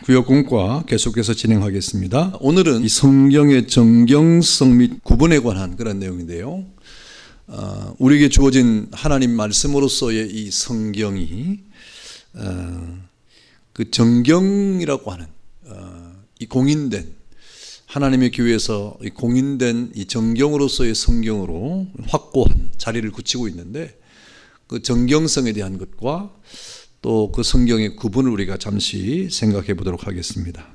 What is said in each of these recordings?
구역공과 계속해서 진행하겠습니다. 오늘은 이 성경의 정경성 및 구분에 관한 그런 내용인데요. 우리에게 주어진 하나님 말씀으로서의 이 성경이 그 정경이라고 하는 이 공인된 하나님의 교회에서 이 공인된 이 정경으로서의 성경으로 확고한 자리를 굳히고 있는데, 그 정경성에 대한 것과 또 그 성경의 구분을 우리가 잠시 생각해 보도록 하겠습니다.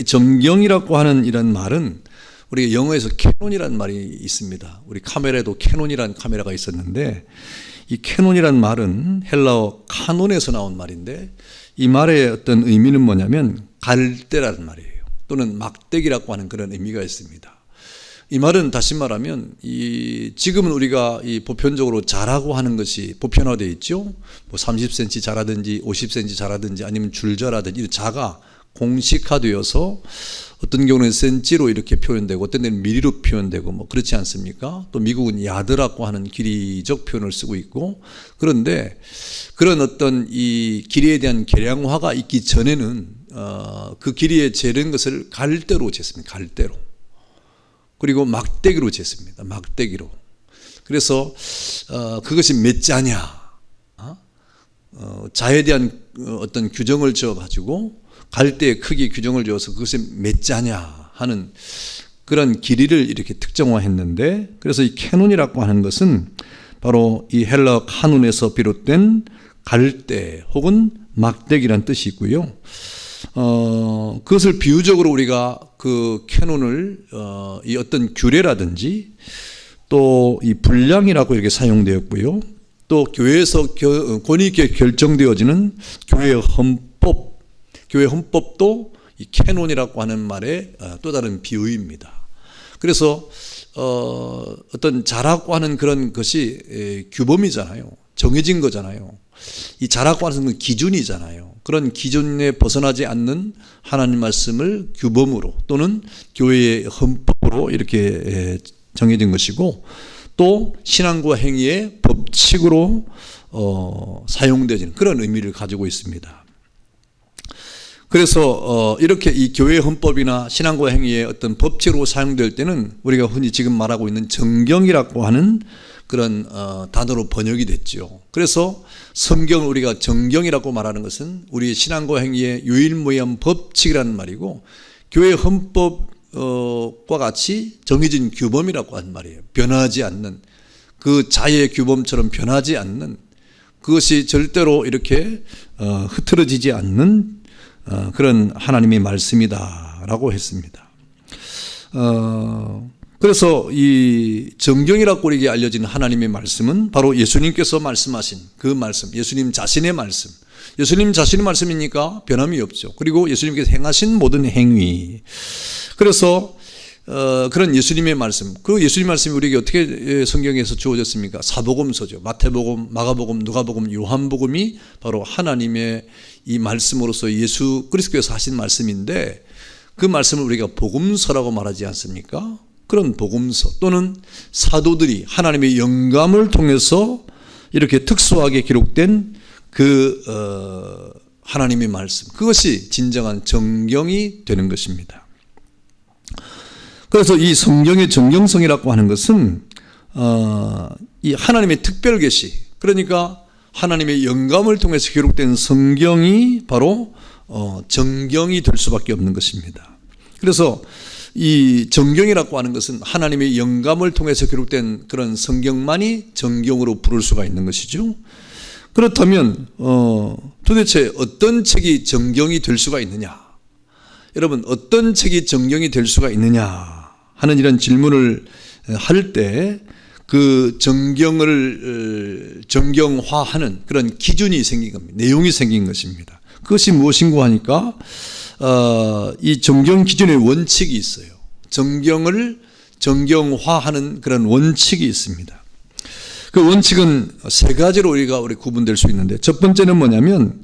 정경이라고 하는 이런 말은 우리가 영어에서 캐논이라는 말이 있습니다. 우리 카메라에도 캐논이라는 카메라가 있었는데, 이 캐논이라는 말은 헬라어 카논에서 나온 말인데, 이 말의 어떤 의미는 뭐냐면 갈대라는 말이에요. 또는 막대기라고 하는 그런 의미가 있습니다. 이 말은 다시 말하면 지금은 우리가 보편적으로 자라고 하는 것이 보편화되어 있죠. 뭐 30cm 자라든지 50cm 자라든지 아니면 줄자라든지 이런 자가 공식화되어서 어떤 경우는 센치로 이렇게 표현되고 어떤 데는 미리로 표현되고 뭐 그렇지 않습니까? 또 미국은 야드라고 하는 길이적 표현을 쓰고 있고, 그런데 그런 어떤 이 길이에 대한 계량화가 있기 전에는 그 길이에 재는 것을 갈대로 쟀습니다. 갈대로. 그리고 막대기로 쟀습니다. 막대기로. 그래서 그것이 몇 자냐, 자에 대한 어떤 규정을 지어가지고 갈대의 크기 규정을 지어서 그것이 몇 자냐 하는 그런 길이를 이렇게 특정화했는데, 그래서 이 캐논이라고 하는 것은 바로 이 헬라어 카논에서 비롯된 갈대 혹은 막대기란 뜻이 있고요. 그것을 비유적으로 우리가 그 캐논을 이 어떤 규례라든지 또 이 분량이라고 이렇게 사용되었고요. 또 교회에서 권위 있게 결정되어지는 교회의 헌법, 교회 헌법도 이 캐논이라고 하는 말의 또 다른 비유입니다. 그래서 어떤 자라고 하는 그런 것이 규범이잖아요. 정해진 거잖아요. 이 자라고 하는 건 기준이잖아요. 그런 기준에 벗어나지 않는 하나님 말씀을 규범으로 또는 교회의 헌법으로 이렇게 정해진 것이고, 또 신앙과 행위의 법칙으로 사용되는 그런 의미를 가지고 있습니다. 그래서 이렇게 이 교회 헌법이나 신앙과 행위의 어떤 법칙으로 사용될 때는 우리가 흔히 지금 말하고 있는 정경이라고 하는 그런 단어로 번역이 됐죠. 그래서 성경을 우리가 정경이라고 말하는 것은 우리 신앙과 행위의 유일무이한 법칙이라는 말이고, 교회 헌법과 같이 정해진 규범이라고 하는 말이에요. 변하지 않는, 그 자의 규범처럼 변하지 않는, 그것이 절대로 이렇게 흐트러지지 않는 그런 하나님의 말씀이다라고 했습니다. 그래서 이 정경이라고 우리에게 알려진 하나님의 말씀은 바로 예수님께서 말씀하신 그 말씀, 예수님 자신의 말씀, 예수님 자신의 말씀이니까 변함이 없죠. 그리고 예수님께서 행하신 모든 행위, 그래서 그런 예수님의 말씀, 그 예수님 말씀이 우리에게 어떻게 성경에서 주어졌습니까? 사복음서죠. 마태복음, 마가복음, 누가복음, 요한복음이 바로 하나님의 이 말씀으로서 예수 그리스도께서 하신 말씀인데, 그 말씀을 우리가 복음서라고 말하지 않습니까? 그런 복음서 또는 사도들이 하나님의 영감을 통해서 이렇게 특수하게 기록된 그 하나님의 말씀, 그것이 진정한 정경이 되는 것입니다. 그래서 이 성경의 정경성이라고 하는 것은 이 하나님의 특별 계시, 그러니까 하나님의 영감을 통해서 기록된 성경이 바로 정경이 될 수밖에 없는 것입니다. 그래서 이 정경이라고 하는 것은 하나님의 영감을 통해서 기록된 그런 성경만이 정경으로 부를 수가 있는 것이죠. 그렇다면 도대체 어떤 책이 정경이 될 수가 있느냐? 여러분, 어떤 책이 정경이 될 수가 있느냐 하는 이런 질문을 할 때 그 정경을 정경화하는 그런 기준이 생긴 겁니다. 내용이 생긴 것입니다. 그것이 무엇인가 하니까 이 정경 기준의 원칙이 있어요. 정경을 정경화하는 그런 원칙이 있습니다. 그 원칙은 세 가지로 우리 구분될 수 있는데, 첫 번째는 뭐냐면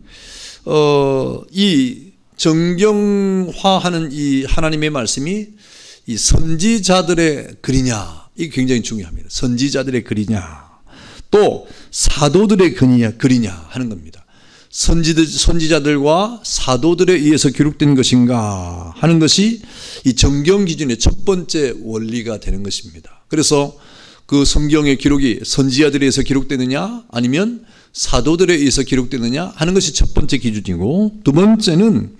이 정경화하는 이 하나님의 말씀이 이 선지자들의 글이냐, 이게 굉장히 중요합니다. 선지자들의 글이냐, 또 사도들의 글이냐 하는 겁니다. 선지자들과 사도들에 의해서 기록된 것인가 하는 것이 이 정경 기준의 첫 번째 원리가 되는 것입니다. 그래서 그 성경의 기록이 선지자들에 의해서 기록되느냐 아니면 사도들에 의해서 기록되느냐 하는 것이 첫 번째 기준이고, 두 번째는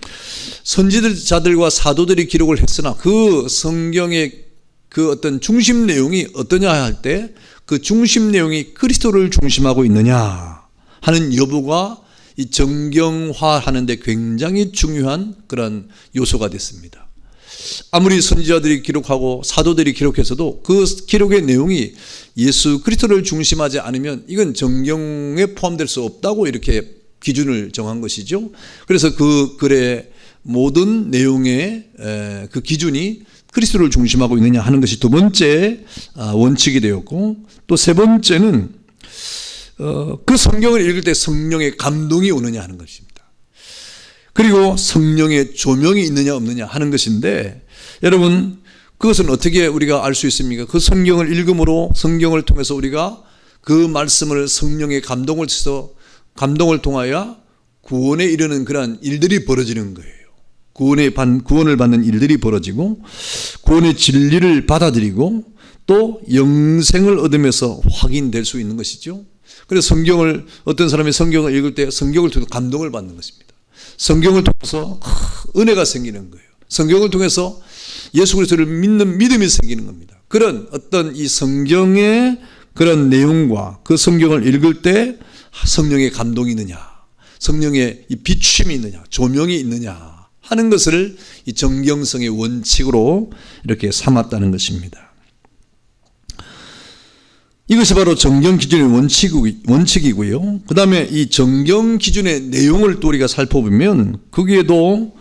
선지자들과 사도들이 기록을 했으나 그 성경의 그 어떤 중심 내용이 어떠냐 할 때 그 중심 내용이 그리스도를 중심하고 있느냐 하는 여부가 이 정경화하는 데 굉장히 중요한 그런 요소가 됐습니다. 아무리 선지자들이 기록하고 사도들이 기록해서도 그 기록의 내용이 예수 그리스도를 중심하지 않으면 이건 정경에 포함될 수 없다고 이렇게 기준을 정한 것이죠. 그래서 그 글의 모든 내용의 그 기준이 그리스도를 중심하고 있느냐 하는 것이 두 번째 원칙이 되었고, 또 세 번째는 그 성경을 읽을 때 성령의 감동이 오느냐 하는 것입니다. 그리고 성령의 조명이 있느냐 없느냐 하는 것인데, 여러분 그것은 어떻게 우리가 알 수 있습니까? 그 성경을 읽음으로 성경을 통해서 우리가 그 말씀을 성령의 감동을 통하여 구원에 이르는 그러한 일들이 벌어지는 거예요. 구원을 받는 일들이 벌어지고 구원의 진리를 받아들이고 또 영생을 얻으면서 확인될 수 있는 것이죠. 그래서 어떤 사람이 성경을 읽을 때 성경을 통해서 감동을 받는 것입니다. 성경을 통해서 은혜가 생기는 거예요. 성경을 통해서 예수 그리스도를 믿는 믿음이 생기는 겁니다. 그런 어떤 이 성경의 그런 내용과 그 성경을 읽을 때 성령의 감동이 있느냐, 성령의 이 비춤이 있느냐, 조명이 있느냐 하는 것을 이 정경성의 원칙으로 이렇게 삼았다는 것입니다. 이것이 바로 정경 기준의 원칙이고요. 그 다음에 이 정경 기준의 내용을 또 우리가 살펴보면 거기에도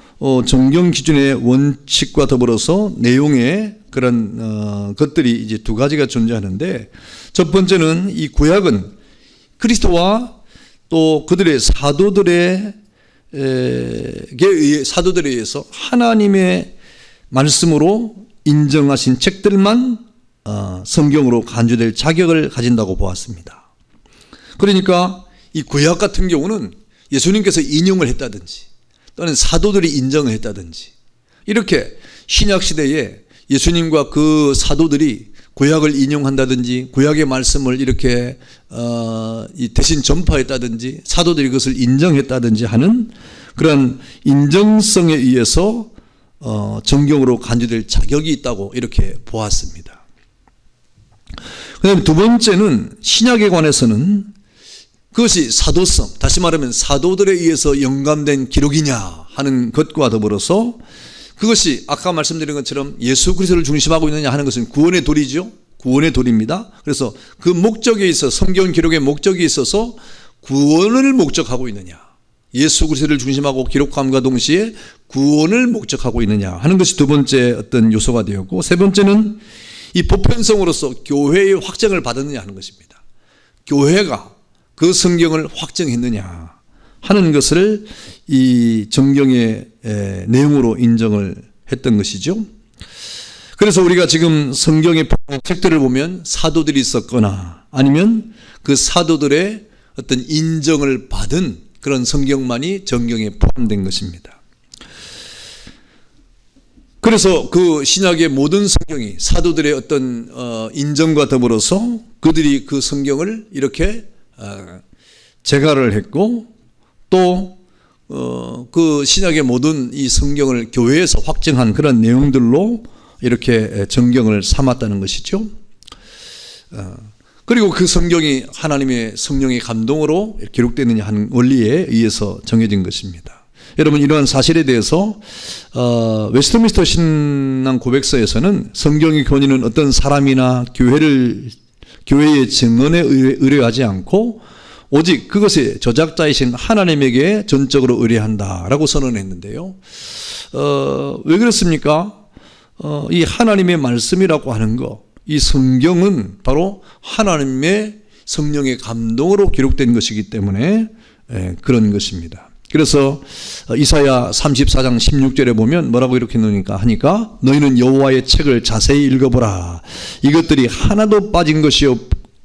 정경 기준의 원칙과 더불어서 내용의 그런 것들이 이제 두 가지가 존재하는데, 첫 번째는 이 구약은 그리스도와 또 그들의 사도들에 의해서 하나님의 말씀으로 인정하신 책들만 성경으로 간주될 자격을 가진다고 보았습니다. 그러니까 이 구약 같은 경우는 예수님께서 인용을 했다든지 또는 사도들이 인정을 했다든지, 이렇게 신약 시대에 예수님과 그 사도들이 구약을 인용한다든지 구약의 말씀을 이렇게 대신 전파했다든지 사도들이 그것을 인정했다든지 하는 그런 인정성에 의해서 정경으로 간주될 자격이 있다고 이렇게 보았습니다. 그 다음에 두 번째는 신약에 관해서는 그것이 사도성, 다시 말하면 사도들에 의해서 영감된 기록이냐 하는 것과 더불어서 그것이 아까 말씀드린 것처럼 예수 그리스도를 중심하고 있느냐 하는 것은 구원의 도리죠. 구원의 도리입니다. 그래서 그 목적에 있어 성경 기록의 목적이 있어서 구원을 목적하고 있느냐, 예수 그리스도를 중심하고 기록함과 동시에 구원을 목적하고 있느냐 하는 것이 두 번째 어떤 요소가 되었고, 세 번째는 이 보편성으로서 교회의 확정을 받았느냐 하는 것입니다. 교회가 그 성경을 확정했느냐 하는 것을 이 정경의 내용으로 인정을 했던 것이죠. 그래서 우리가 지금 성경의 책들을 보면 사도들이 있었거나 아니면 그 사도들의 어떤 인정을 받은 그런 성경만이 정경에 포함된 것입니다. 그래서 그 신약의 모든 성경이 사도들의 어떤 인정과 더불어서 그들이 그 성경을 이렇게 재가를 했고, 또 그 신약의 모든 이 성경을 교회에서 확정한 그런 내용들로 이렇게 정경을 삼았다는 것이죠. 그리고 그 성경이 하나님의 성령의 감동으로 기록되느냐 하는 원리에 의해서 정해진 것입니다. 여러분, 이러한 사실에 대해서 웨스트민스터 신앙 고백서에서는 성경의 권위는 어떤 사람이나 교회의 증언에 의뢰하지 않고 오직 그것의 저작자이신 하나님에게 전적으로 의뢰한다라고 선언했는데요. 왜 그렇습니까? 이 하나님의 말씀이라고 하는 것, 이 성경은 바로 하나님의 성령의 감동으로 기록된 것이기 때문에 그런 것입니다. 그래서 이사야 34장 16절에 보면 뭐라고 이렇게 하니까 너희는 여호와의 책을 자세히 읽어보라. 이것들이 하나도 빠진 것이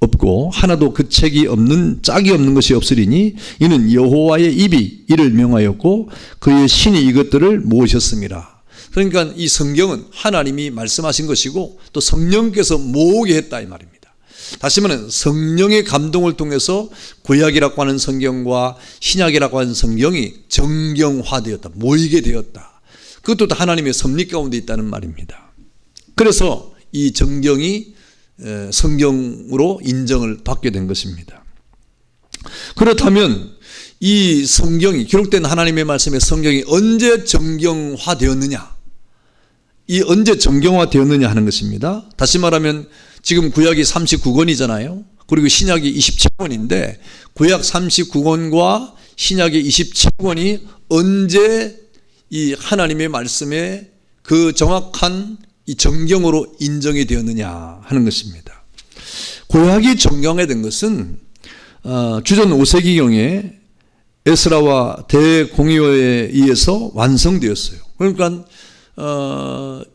없고 하나도 그 책이 없는 짝이 없는 것이 없으리니 이는 여호와의 입이 이를 명하였고 그의 신이 이것들을 모으셨습니다. 그러니까 이 성경은 하나님이 말씀하신 것이고 또 성령께서 모으게 했다 이 말입니다. 다시 말하면 성령의 감동을 통해서 구약이라고 하는 성경과 신약이라고 하는 성경이 정경화되었다, 모이게 되었다. 그것도 다 하나님의 섭리 가운데 있다는 말입니다. 그래서 이 정경이 성경으로 인정을 받게 된 것입니다. 그렇다면 이 성경이 기록된 하나님의 말씀의 성경이 언제 정경화되었느냐? 이 언제 정경화되었느냐 하는 것입니다. 다시 말하면 지금 구약이 39권이잖아요. 그리고 신약이 27권인데 구약 39권과 신약의 27권이 언제 이 하나님의 말씀에 그 정확한 이 정경으로 인정이 되었느냐 하는 것입니다. 구약이 정경화된 것은 주전 5세기경에 에스라와 대공의회에 의해서 완성되었어요. 그러니까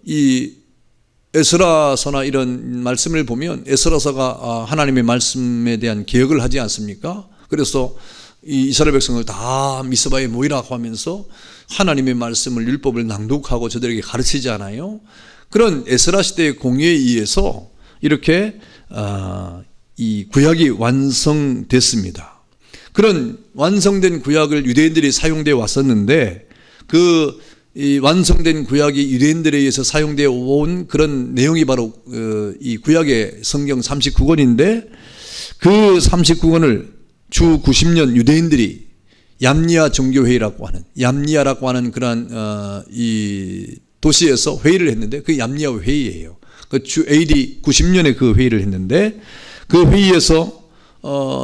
이 에스라서나 이런 말씀을 보면 에스라서가 하나님의 말씀에 대한 개혁을 하지 않습니까? 그래서 이 이스라엘 백성을 다 미스바에 모이라고 하면서 하나님의 말씀을 율법을 낭독하고 저들에게 가르치지 않아요? 그런 에스라 시대의 공의에 의해서 이렇게 이 구약이 완성됐습니다. 그런 완성된 구약을 유대인들이 사용되어 왔었는데 이 완성된 구약이 유대인들에 의해서 사용되어 온 그런 내용이 바로 이 구약의 성경 39권인데 그 39권을 주 90년 유대인들이 얌니아 종교회의라고 하는 그러한 이 도시에서 회의를 했는데 그 얌니아 회의예요. 그 주 AD 90년에 그 회의를 했는데 그 회의에서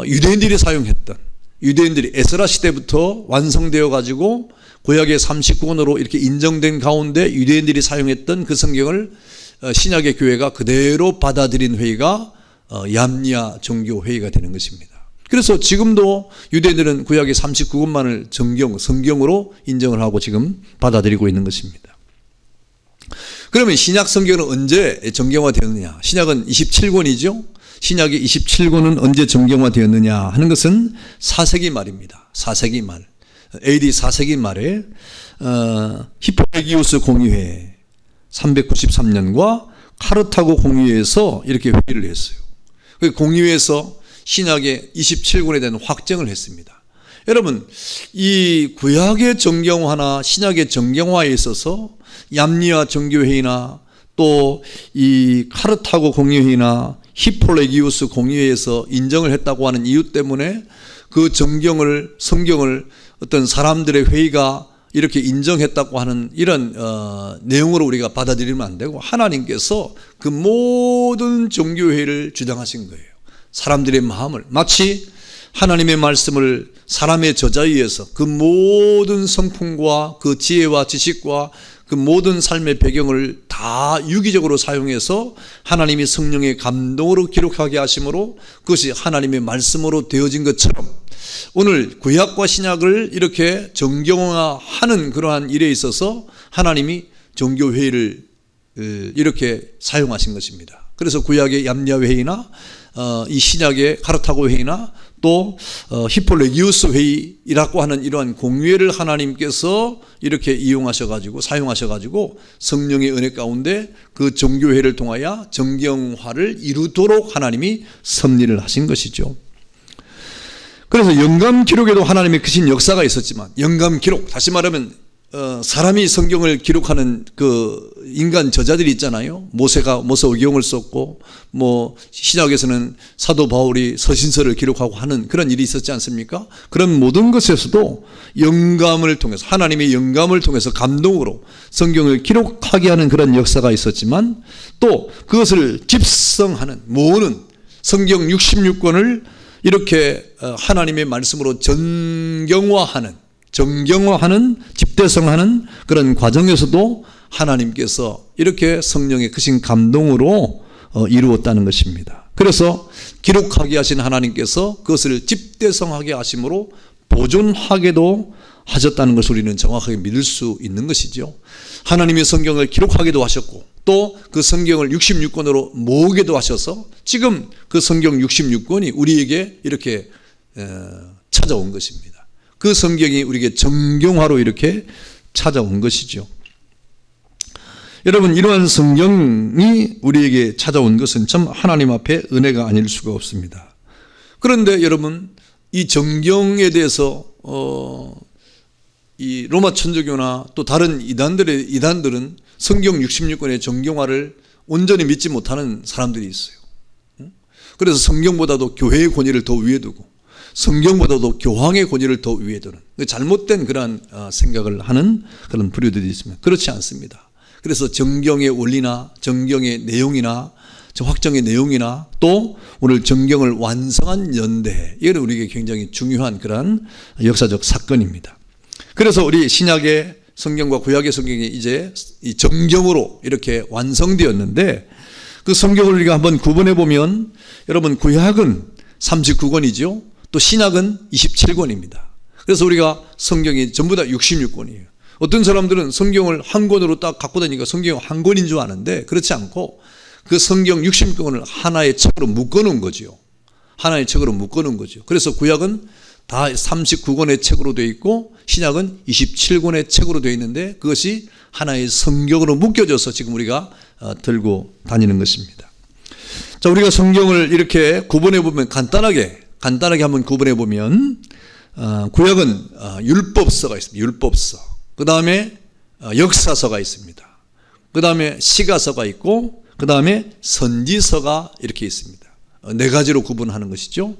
유대인들이 사용했던 유대인들이 에스라 시대부터 완성되어 가지고 구약의 39권으로 이렇게 인정된 가운데 유대인들이 사용했던 그 성경을 신약의 교회가 그대로 받아들인 회의가 얌니아 종교회의가 되는 것입니다. 그래서 지금도 유대인들은 구약의 39권만을 성경으로 인정을 하고 지금 받아들이고 있는 것입니다. 그러면 신약 성경은 언제 정경화되었느냐? 신약은 27권이죠. 신약의 27권은 언제 정경화되었느냐 하는 것은 4세기 말입니다. 4세기 말. AD 4세기 말에 히포레기우스 공의회 393년과 카르타고 공의회에서 이렇게 회의를 했어요. 그 공의회에서 신약의 27권에 대한 확정을 했습니다. 여러분, 이 구약의 정경화나 신약의 정경화에 있어서 얌니아 정교회의나 또 이 카르타고 공의회의나 히포레기우스 공의회에서 인정을 했다고 하는 이유 때문에 그 성경을 어떤 사람들의 회의가 이렇게 인정했다고 하는 이런 내용으로 우리가 받아들이면 안 되고 하나님께서 그 모든 종교회의를 주장하신 거예요. 사람들의 마음을 마치 하나님의 말씀을 사람의 저자에 의해서 그 모든 성품과 그 지혜와 지식과 그 모든 삶의 배경을 다 유기적으로 사용해서 하나님이 성령의 감동으로 기록하게 하심으로 그것이 하나님의 말씀으로 되어진 것처럼 오늘 구약과 신약을 이렇게 정경화하는 그러한 일에 있어서 하나님이 종교회의를 이렇게 사용하신 것입니다. 그래서 구약의 얌니아 회의나 이 신약의 카르타고 회의나 또 히포레기우스 회의라고 하는 이러한 공회를 하나님께서 이렇게 이용하셔가지고 사용하셔가지고 성령의 은혜 가운데 그 종교회를 통하여 정경화를 이루도록 하나님이 섭리를 하신 것이죠. 그래서 영감 기록에도 하나님의 크신 역사가 있었지만 영감 기록, 다시 말하면 사람이 성경을 기록하는 그 인간 저자들이 있잖아요. 모세가 모세오경을 썼고 신약에서는 사도 바울이 서신서를 기록하고 하는 그런 일이 있었지 않습니까? 그런 모든 것에서도 영감을 통해서 하나님의 영감을 통해서 감동으로 성경을 기록하게 하는 그런 역사가 있었지만 또 그것을 집성하는 모으는 성경 66권을 이렇게 하나님의 말씀으로 정경화하는 집대성하는 그런 과정에서도 하나님께서 이렇게 성령의 크신 감동으로 이루었다는 것입니다. 그래서 기록하게 하신 하나님께서 그것을 집대성하게 하심으로 보존하게도 하셨다는 것을 우리는 정확하게 믿을 수 있는 것이죠. 하나님의 성경을 기록하기도 하셨고 또 그 성경을 66권으로 모으기도 하셔서 지금 그 성경 66권이 우리에게 이렇게 찾아온 것입니다. 그 성경이 우리에게 정경화로 이렇게 찾아온 것이죠. 여러분, 이러한 성경이 우리에게 찾아온 것은 참 하나님 앞에 은혜가 아닐 수가 없습니다. 그런데 여러분, 이 정경에 대해서 이 로마 천주교나 또 다른 이단들은 성경 66권의 정경화를 온전히 믿지 못하는 사람들이 있어요. 그래서 성경보다도 교회의 권위를 더 위에 두고 성경보다도 교황의 권위를 더 위에 두는 잘못된 그러한 생각을 하는 그런 부류들이 있습니다. 그렇지 않습니다. 그래서 정경의 원리나 정경의 내용이나 확정의 내용이나 또 오늘 정경을 완성한 연대, 이건 우리에게 굉장히 중요한 그러한 역사적 사건입니다. 그래서 우리 신약의 성경과 구약의 성경이 이제 이 정경으로 이렇게 완성되었는데, 그 성경을 우리가 한번 구분해 보면 여러분, 구약은 39권이죠. 또 신약은 27권입니다. 그래서 우리가 성경이 전부 다 66권이에요. 어떤 사람들은 성경을 한 권으로 딱 갖고 다니니까 성경 한 권인 줄 아는데 그렇지 않고 그 성경 66권을 하나의 책으로 묶어놓은 거죠. 하나의 책으로 묶어놓은 거죠. 그래서 구약은 다 39권의 책으로 되어 있고 신약은 27권의 책으로 되어 있는데 그것이 하나의 성경으로 묶여져서 지금 우리가 들고 다니는 것입니다. 자, 우리가 성경을 이렇게 구분해 보면 간단하게 한번 구분해 보면 구약은 율법서가 있습니다. 율법서. 그 다음에 역사서가 있습니다. 그 다음에 시가서가 있고 그 다음에 선지서가 이렇게 있습니다. 네 가지로 구분하는 것이죠.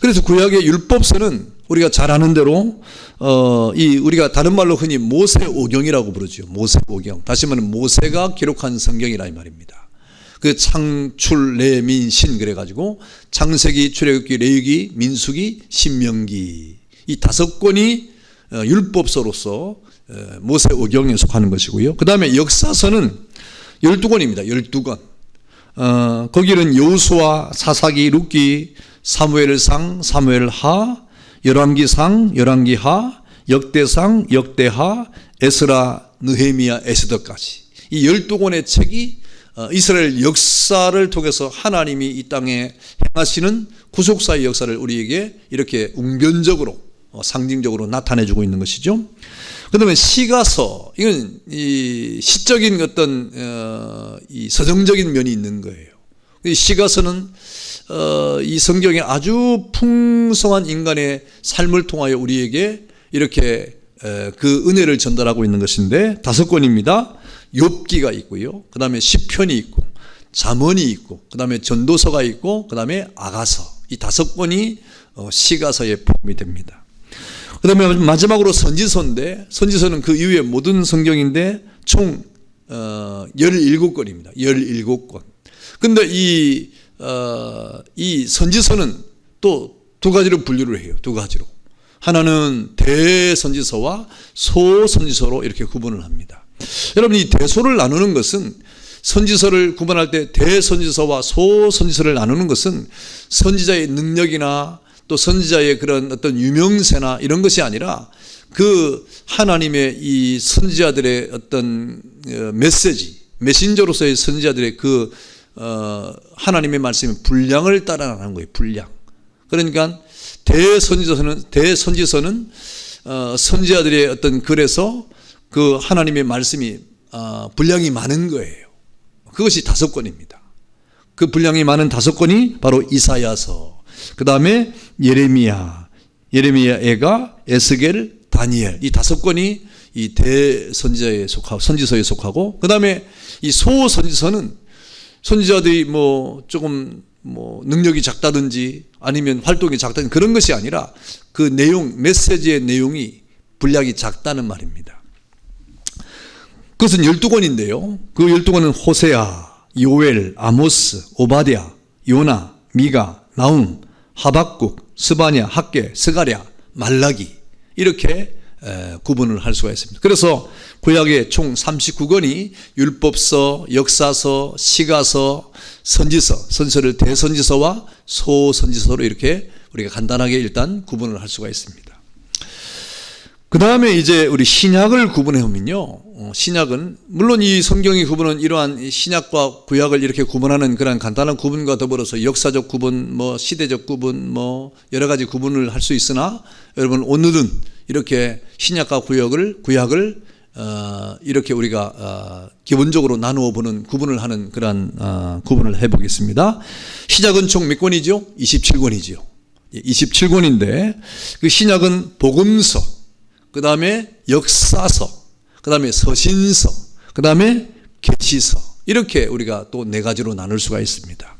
그래서 구약의 율법서는 우리가 잘 아는 대로 우리가 다른 말로 흔히 모세오경이라고 부르죠. 모세오경. 다시 말하면 모세가 기록한 성경이라 이 말입니다. 그 창출, 레민, 신 그래가지고 창세기, 출애굽기, 레위기, 민수기, 신명기 이 5권이 율법서로서 모세오경에 속하는 것이고요. 그 다음에 역사서는 12권입니다. 12권. 거기는 여호수아, 사사기, 룻기, 사무엘상, 사무엘하, 열왕기상, 열왕기하, 역대상, 역대하, 에스라, 느헤미야, 에스더까지 이 12권의 책이 이스라엘 역사를 통해서 하나님이 이 땅에 행하시는 구속사의 역사를 우리에게 이렇게 웅변적으로 상징적으로 나타내주고 있는 것이죠. 그 다음에 시가서, 이건 이 시적인 어떤 이 서정적인 면이 있는 거예요. 이 시가서는 이 성경에 아주 풍성한 인간의 삶을 통하여 우리에게 이렇게 그 은혜를 전달하고 있는 것인데 5권입니다. 욥기가 있고요. 그 다음에 시편이 있고 잠언이 있고 그 다음에 전도서가 있고 그 다음에 아가서, 이 5권이 시가서에 포함이 됩니다. 그 다음에 마지막으로 선지서인데 선지서는 그 이후의 모든 성경인데 총 17권입니다. 17권. 근데 이 선지서는 또 2가지로 분류를 해요. 2가지로. 하나는 대선지서와 소선지서로 이렇게 구분을 합니다. 여러분, 이 대소를 나누는 것은 선지서를 구분할 때 대선지서와 소선지서를 나누는 것은 선지자의 능력이나 또 선지자의 그런 어떤 유명세나 이런 것이 아니라 그 하나님의 이 선지자들의 어떤 메신저로서의 선지자들의 그 하나님의 말씀의 분량을 따라가는 거예요. 분량. 그러니까 대선지서는 선지자들의 어떤 글에서 그 하나님의 말씀이 분량이 많은 거예요. 그것이 5권입니다. 그 분량이 많은 5권이 바로 이사야서, 그 다음에 예레미야, 애가, 에스겔, 다니엘, 이 5권이 이 대선지자에 속하고 선지서에 속하고, 그 다음에 이 소선지서는 선지자들이 조금 능력이 작다든지 아니면 활동이 작다든지 그런 것이 아니라 그 내용, 메시지의 내용이 분량이 작다는 말입니다. 그것은 12권인데요. 그 12권은 호세아, 요엘, 아모스, 오바댜, 요나, 미가, 나훔, 하박국, 스바냐, 학개, 스가랴, 말라기 이렇게 구분을 할 수가 있습니다. 그래서 구약의 총 39권이 율법서, 역사서, 시가서, 선지서를 대선지서와 소선지서로 이렇게 우리가 간단하게 일단 구분을 할 수가 있습니다. 그 다음에 이제 우리 신약을 구분해 보면요. 신약은, 물론 이 성경이 구분은 이러한 신약과 구약을 이렇게 구분하는 그런 간단한 구분과 더불어서 역사적 구분, 시대적 구분, 여러 가지 구분을 할 수 있으나, 여러분, 오늘은 이렇게 신약과 구약을 이렇게 우리가 기본적으로 나누어 보는, 구분을 하는 그런 구분을 해 보겠습니다. 신약은 총 몇 권이죠? 27권이죠. 27권인데, 그 신약은 복음서, 그 다음에 역사서, 그 다음에 서신서, 그 다음에 계시서, 이렇게 우리가 또 네 가지로 나눌 수가 있습니다.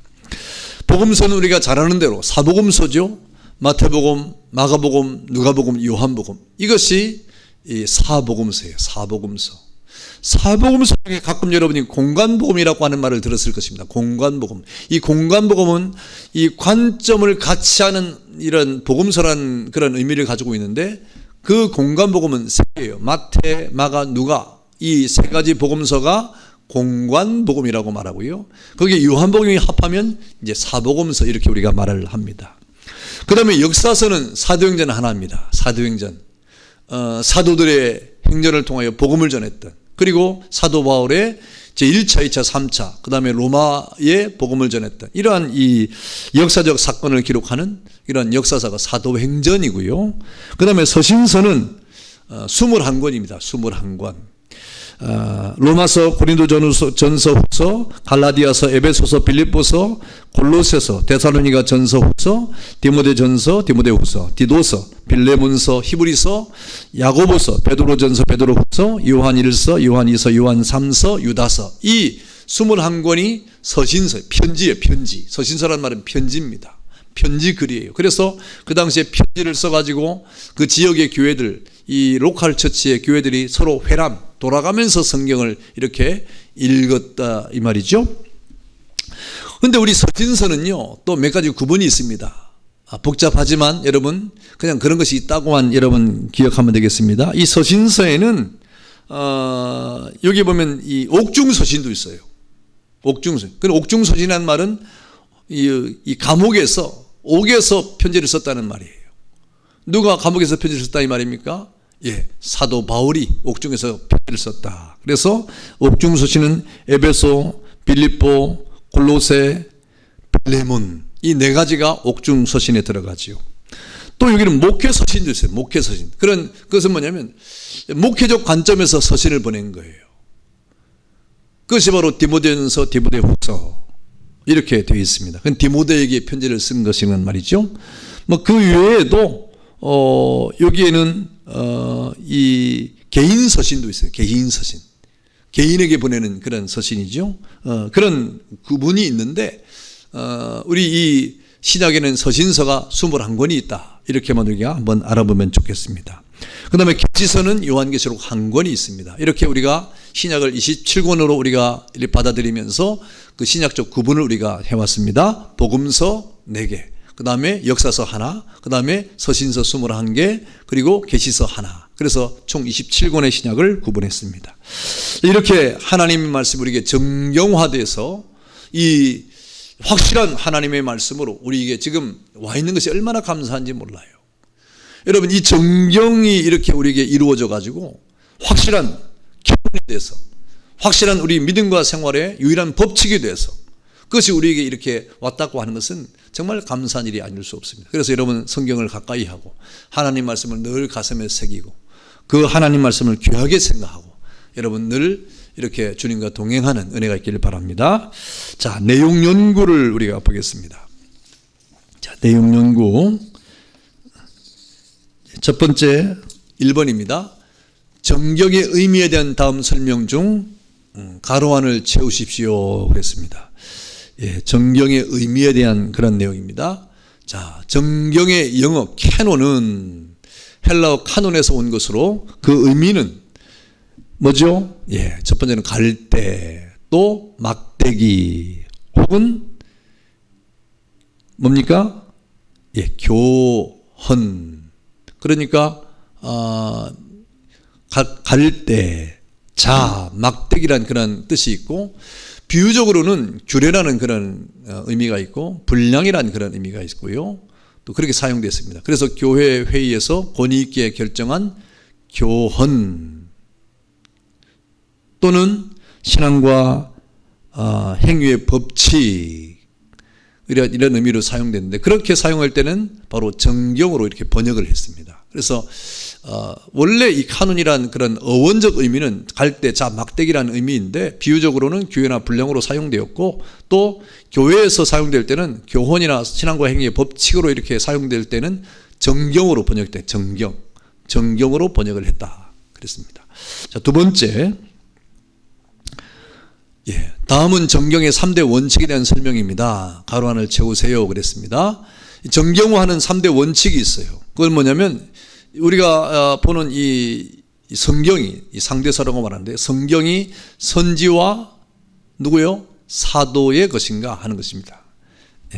복음서는 우리가 잘 아는 대로 사복음서죠. 마태복음, 마가복음, 누가복음, 요한복음, 이것이 이 사복음서예요. 사복음서. 사복음서 중에 가끔 여러분이 공관복음이라고 하는 말을 들었을 것입니다. 공관복음. 이 공관복음은 이 관점을 같이 하는 이런 복음서라는 그런 의미를 가지고 있는데, 그 공관복음은 세 개예요. 마태, 마가, 누가, 이 세 가지 복음서가 공관복음이라고 말하고요. 거기에 요한복음이 합하면 이제 사복음서, 이렇게 우리가 말을 합니다. 그 다음에 역사서는 사도행전 하나입니다. 사도행전. 사도들의 행전을 통하여 복음을 전했던, 그리고 사도 바울의 제1차, 2차, 3차, 그 다음에 로마의 복음을 전했던 이러한 이 역사적 사건을 기록하는 이런 역사사가 사도행전이고요. 그 다음에 서신서는 21권입니다. 21권. 로마서, 고린도전서, 후서, 갈라디아서, 에베소서, 빌립보서, 골로새서, 데살로니가 전서, 후서, 디모데전서, 디모데후서, 디도서, 빌레몬서, 히브리서, 야고보서, 베드로전서, 베드로후서, 요한일서, 요한이서, 요한삼서, 유다서, 이 21권이 서신서, 편지예요. 편지. 서신서란 말은 편지입니다. 편지 글이에요. 그래서 그 당시에 편지를 써가지고 그 지역의 교회들, 이 로컬 처치의 교회들이 서로 회람, 돌아가면서 성경을 이렇게 읽었다, 이 말이죠. 그런데 우리 서신서는요, 또 몇 가지 구분이 있습니다. 복잡하지만 여러분, 그냥 그런 것이 있다고만 여러분 기억하면 되겠습니다. 이 서신서에는, 여기 보면 이 옥중서신도 있어요. 옥중서신. 그 옥중서신이라는 말은 이 감옥에서, 옥에서 편지를 썼다는 말이에요. 누가 감옥에서 편지를 썼다, 이 말입니까? 예, 사도 바울이 옥중에서 편지를 썼다. 그래서 옥중서신은 에베소, 빌립보, 골로새, 빌레몬, 이 네 가지가 옥중서신에 들어가지요. 또 여기는 목회서신도 있어요. 목회서신. 그것은 뭐냐면 목회적 관점에서 서신을 보낸 거예요. 그것이 바로 디모데전서, 디모데후서, 이렇게 되어 있습니다. 그건 디모데에게 편지를 쓴 것이란 말이죠. 그 외에도 여기에는 이 개인 서신도 있어요. 개인 서신. 개인에게 보내는 그런 서신이죠. 그런 구분이 있는데, 우리 이 신약에는 서신서가 21권이 있다. 이렇게만 우리가 한번 알아보면 좋겠습니다. 그 다음에 계시서는 요한계시록 1권이 있습니다. 이렇게 우리가 신약을 27권으로 우리가 받아들이면서 그 신약적 구분을 우리가 해왔습니다. 복음서 4개, 그 다음에 역사서 하나, 그 다음에 서신서 21개, 그리고 계시서 하나. 그래서 총 27권의 신약을 구분했습니다. 이렇게 하나님의 말씀이 우리에게 정경화돼서 이 확실한 하나님의 말씀으로 우리에게 지금 와 있는 것이 얼마나 감사한지 몰라요. 여러분, 이 정경이 이렇게 우리에게 이루어져 가지고 확실한 기본이 돼서, 확실한 우리 믿음과 생활의 유일한 법칙이 돼서, 그것이 우리에게 이렇게 왔다고 하는 것은 정말 감사한 일이 아닐 수 없습니다. 그래서 여러분, 성경을 가까이 하고 하나님 말씀을 늘 가슴에 새기고 그 하나님 말씀을 귀하게 생각하고 여러분 늘 이렇게 주님과 동행하는 은혜가 있기를 바랍니다. 자, 내용 연구를 우리가 보겠습니다. 자, 내용 연구. 첫 번째 1번입니다. 정경의 의미에 대한 다음 설명 중 가로 안을 채우십시오 그랬습니다. 예, 정경의 의미에 대한 그런 내용입니다. 자, 정경의 영어 캐논은 헬라어 카논에서 온 것으로 그 의미는 뭐죠? 예, 첫 번째는 갈대, 또 막대기, 혹은 뭡니까? 예, 교헌. 그러니까 갈대, 자, 막대기란 그런 뜻이 있고, 비유적으로는 규례라는 그런 의미가 있고, 분량이라는 그런 의미가 있고요. 또 그렇게 사용됐습니다. 그래서 교회 회의에서 권위 있게 결정한 교헌 또는 신앙과 행위의 법칙 이런 의미로 사용되는데, 그렇게 사용할 때는 바로 정경으로 이렇게 번역을 했습니다. 그래서 원래 이 카논이란 그런 어원적 의미는 갈대, 자, 막대기라는 의미인데 비유적으로는 교회나 분량으로 사용되었고, 또 교회에서 사용될 때는 교헌이나 신앙과 행위의 법칙으로 이렇게 사용될 때는 정경으로 번역돼. 정경으로 번역을 했다 그랬습니다. 자, 두 번째, 다음은 정경의 3대 원칙에 대한 설명입니다. 가로 하나를 채우세요 그랬습니다. 정경화하는 3대 원칙이 있어요. 그건 뭐냐면 우리가 보는 이 성경이, 이 상대서라고 말하는데, 성경이 선지와 누구요? 사도의 것인가 하는 것입니다.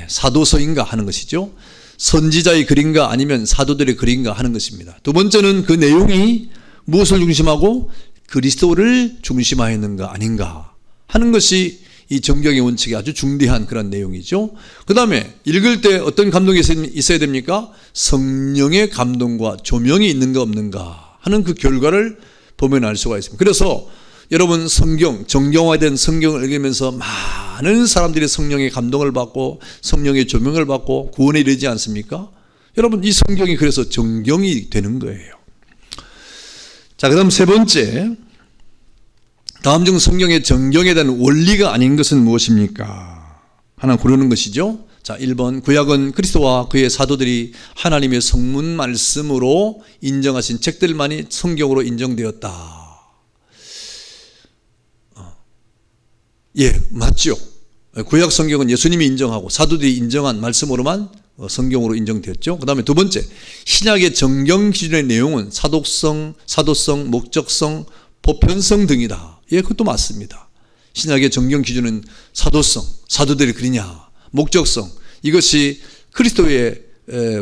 사도서인가 하는 것이죠. 선지자의 글인가 아니면 사도들의 글인가 하는 것입니다. 두 번째는 그 내용이 무엇을 중심하고 그리스도를 중심하였는가 아닌가 하는 것이 이 정경의 원칙이 아주 중대한 그런 내용이죠. 그 다음에 읽을 때 어떤 감동이 있어야 됩니까? 성령의 감동과 조명이 있는가 없는가 하는 그 결과를 보면 알 수가 있습니다. 그래서 여러분, 성경, 정경화된 성경을 읽으면서 많은 사람들이 성령의 감동을 받고 성령의 조명을 받고 구원에 이르지 않습니까? 여러분, 이 성경이 그래서 정경이 되는 거예요. 자, 그 다음 세 번째, 다음 중 성경의 정경에 대한 원리가 아닌 것은 무엇입니까? 하나 고르는 것이죠. 자, 1번, 구약은 그리스도와 그의 사도들이 하나님의 성문 말씀으로 인정하신 책들만이 성경으로 인정되었다. 맞죠. 구약 성경은 예수님이 인정하고 사도들이 인정한 말씀으로만 성경으로 인정되었죠. 그 다음에 두 번째, 신약의 정경 기준의 내용은 사도성, 목적성, 보편성 등이다. 그것도 맞습니다. 신약의 정경 기준은 사도성, 사도들이 그리냐, 목적성, 이것이 그리스도의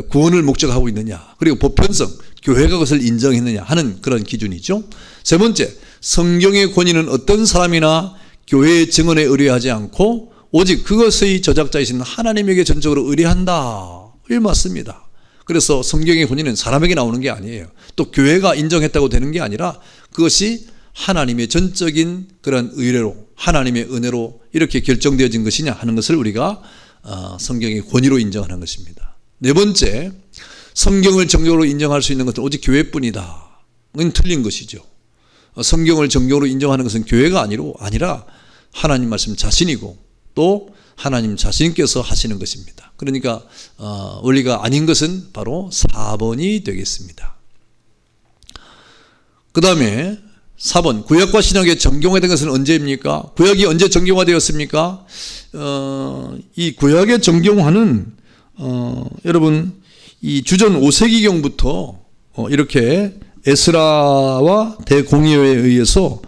구원을 목적하고 있느냐, 그리고 보편성, 교회가 그것을 인정했느냐 하는 그런 기준이죠. 세 번째, 성경의 권위는 어떤 사람이나 교회의 증언에 의뢰하지 않고 오직 그것의 저작자이신 하나님에게 전적으로 의뢰한다. 이게 맞습니다. 그래서 성경의 권위는 사람에게 나오는 게 아니에요. 또 교회가 인정했다고 되는 게 아니라 그것이 하나님의 전적인 그런 의뢰로, 하나님의 은혜로 이렇게 결정되어진 것이냐 하는 것을 우리가 성경의 권위로 인정하는 것입니다. 네 번째, 성경을 정경으로 인정할 수 있는 것은 오직 교회뿐이다. 이건 틀린 것이죠. 성경을 정경으로 인정하는 것은 교회가 아니라 하나님 말씀 자신이고 또 하나님 자신께서 하시는 것입니다. 그러니까 원리가 아닌 것은 바로 4번이 되겠습니다. 그 다음에 4번, 구약과 신약의 정경화된 것은 언제입니까? 구약이 언제 정경화되었습니까? 이 구약의 정경화는 여러분, 이 주전 5세기경부터 이렇게 에스라와 대공의회에 의해서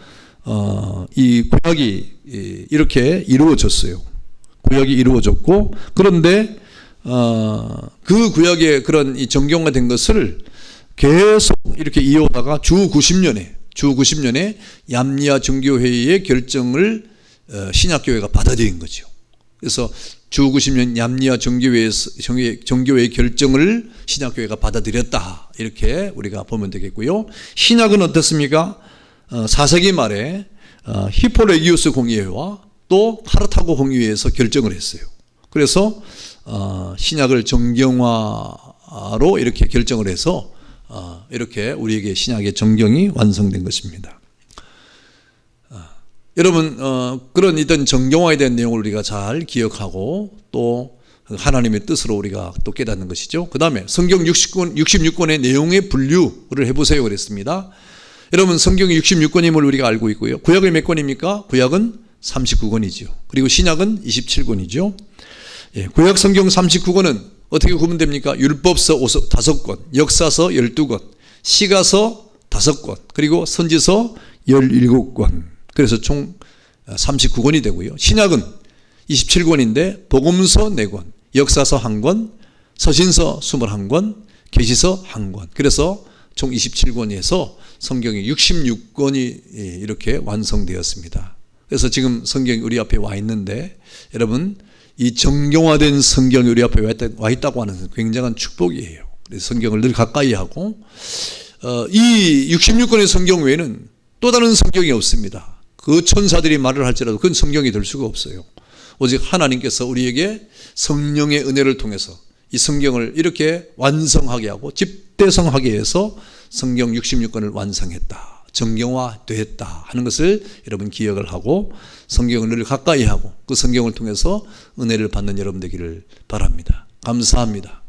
이 구약이 이렇게 이루어졌어요. 구약이 이루어졌고, 그런데 그 구약의 그런 이 정경화된 것을 계속 이렇게 이어오다가 주 90년에 얌리아 정교회의의 결정을 신약교회가 받아들인 거죠. 그래서 주 90년 얌리아 정교회의 결정을 신약교회가 받아들였다. 이렇게 우리가 보면 되겠고요. 신약은 어떻습니까? 4세기 말에 히포레기우스 공의회와 또 카르타고 공의회에서 결정을 했어요. 그래서 신약을 정경화로 이렇게 결정을 해서 이렇게 우리에게 신약의 정경이 완성된 것입니다. 여러분, 그런 이런 정경화에 대한 내용을 우리가 잘 기억하고 또 하나님의 뜻으로 우리가 또 깨닫는 것이죠. 그 다음에 성경 66권의 내용의 분류를 해보세요 그랬습니다. 여러분, 성경이 66권임을 우리가 알고 있고요. 구약은 몇 권입니까? 구약은 39권이죠. 그리고 신약은 27권이죠. 구약 성경 39권은 어떻게 구분됩니까? 율법서 5권, 역사서 12권, 시가서 5권, 그리고 선지서 17권. 그래서 총 39권이 되고요. 신약은 27권인데 복음서 4권, 역사서 1권, 서신서 21권, 계시서 1권. 그래서 총 27권에서 성경이 66권이 이렇게 완성되었습니다. 그래서 지금 성경이 우리 앞에 와 있는데 여러분, 이 정경화된 성경이 우리 앞에 와 있다고 하는 것은 굉장한 축복이에요. 그래서 성경을 늘 가까이 하고 이 66권의 성경 외에는 또 다른 성경이 없습니다. 그 천사들이 말을 할지라도 그건 성경이 될 수가 없어요. 오직 하나님께서 우리에게 성령의 은혜를 통해서 이 성경을 이렇게 완성하게 하고 집대성하게 해서 성경 66권을 완성했다, 정경화되었다 하는 것을 여러분 기억을 하고 성경을 늘 가까이 하고 그 성경을 통해서 은혜를 받는 여러분 되기를 바랍니다. 감사합니다.